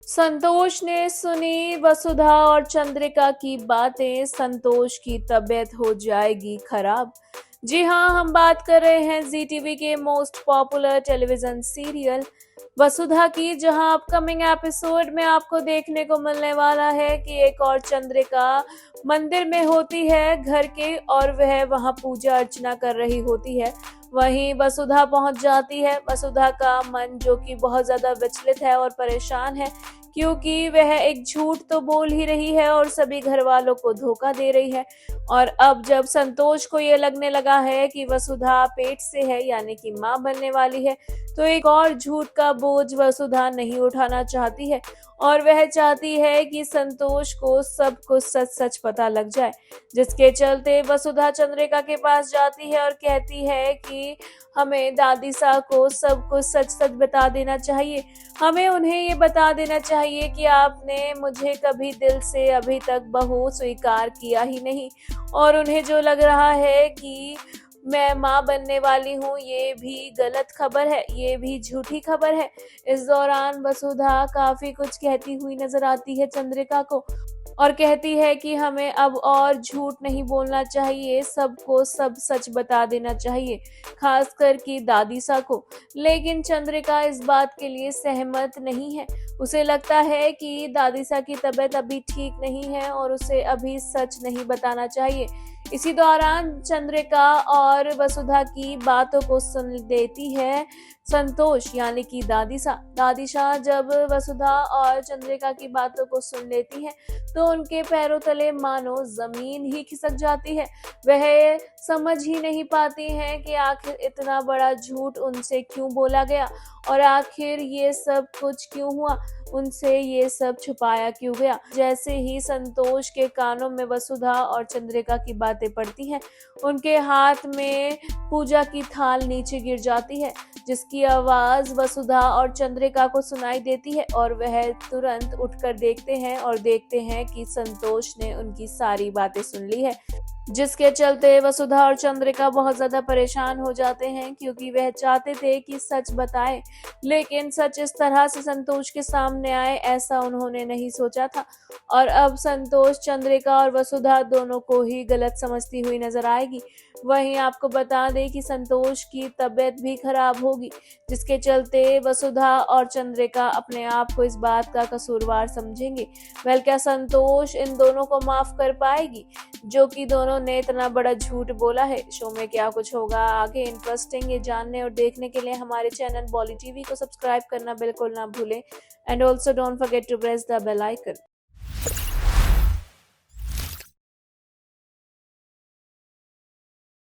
संतोष ने सुनी वसुधा और चंद्रिका की बातें, संतोष की तबीयत हो जाएगी खराब। जी हाँ, हम बात कर रहे हैं जी टीवी के मोस्ट पॉपुलर टेलीविजन सीरियल वसुधा की, जहां अपकमिंग एपिसोड में आपको देखने को मिलने वाला है कि एक और चंद्रिका मंदिर में होती है घर के, और वह वहां पूजा अर्चना कर रही होती है। वहीं वसुधा पहुंच जाती है। वसुधा का मन जो कि बहुत ज्यादा विचलित है और परेशान है, क्योंकि वह एक झूठ तो बोल ही रही है और सभी घर वालों को धोखा दे रही है। और अब जब संतोष को ये लगने लगा है कि वसुधा पेट से है, यानी कि मां बनने वाली है, तो एक और झूठ का बोझ वसुधा नहीं उठाना चाहती है और वह चाहती है कि संतोष को सब कुछ सच सच पता लग जाए। जिसके चलते वसुधा चंद्रिका के पास जाती है और कहती है कि हमें दादी सा को सब कुछ सच सच बता देना चाहिए। हमें उन्हें ये बता देना चाहिए कि आपने मुझे कभी दिल से अभी तक बहू स्वीकार किया ही नहीं, और उन्हें जो लग रहा है कि मैं माँ बनने वाली हूँ, ये भी गलत खबर है, ये भी झूठी खबर है। इस दौरान वसुधा काफी कुछ कहती हुई नजर आती है चंद्रिका को, और कहती है कि हमें अब और झूठ नहीं बोलना चाहिए, सबको सब सच बता देना चाहिए, खासकर कि दादी सा को। लेकिन चंद्रिका इस बात के लिए सहमत नहीं है। उसे लगता है कि दादी सा की तबीयत अभी ठीक नहीं है और उसे अभी सच नहीं बताना चाहिए। इसी दौरान चंद्रिका और वसुधा की बातों को सुन देती है संतोष, यानी कि दादी शाह जब वसुधा और चंद्रिका की बातों को सुन लेती है तो उनके पैरों तले मानो जमीन ही खिसक जाती है। वह समझ ही नहीं पाती हैं कि आखिर इतना बड़ा झूठ उनसे क्यों बोला गया और आखिर ये सब कुछ क्यों हुआ, उनसे ये सब छुपाया क्यों गया। जैसे ही संतोष के कानों में वसुधा और चंद्रिका की बातें पड़ती हैं, उनके हाथ में पूजा की थाल नीचे गिर जाती है, जिसकी आवाज वसुधा और चंद्रिका को सुनाई देती है और वह तुरंत उठकर देखते हैं कि संतोष ने उनकी सारी बातें सुन ली है। जिसके चलते वसुधा और चंद्रिका बहुत ज्यादा परेशान हो जाते हैं, क्योंकि वह चाहते थे कि सच बताएं, लेकिन सच इस तरह से संतोष के सामने आए ऐसा उन्होंने नहीं सोचा था। और अब संतोष चंद्रिका और वसुधा दोनों को ही गलत समझती हुई नजर आएगी। वहीं आपको बता दें कि संतोष की तबीयत भी खराब होगी, जिसके चलते वसुधा और चंद्रिका अपने आप को इस बात का कसूरवार समझेंगे। क्या संतोष इन दोनों को माफ कर पाएगी, जो कि दोनों ने इतना बड़ा झूठ बोला है? शो में क्या कुछ होगा आगे इंटरेस्टिंग ये जानने और देखने के लिए हमारे चैनल बॉली टीवी को सब्सक्राइब करना बिल्कुल ना भूलें, and also don't forget to press the bell icon.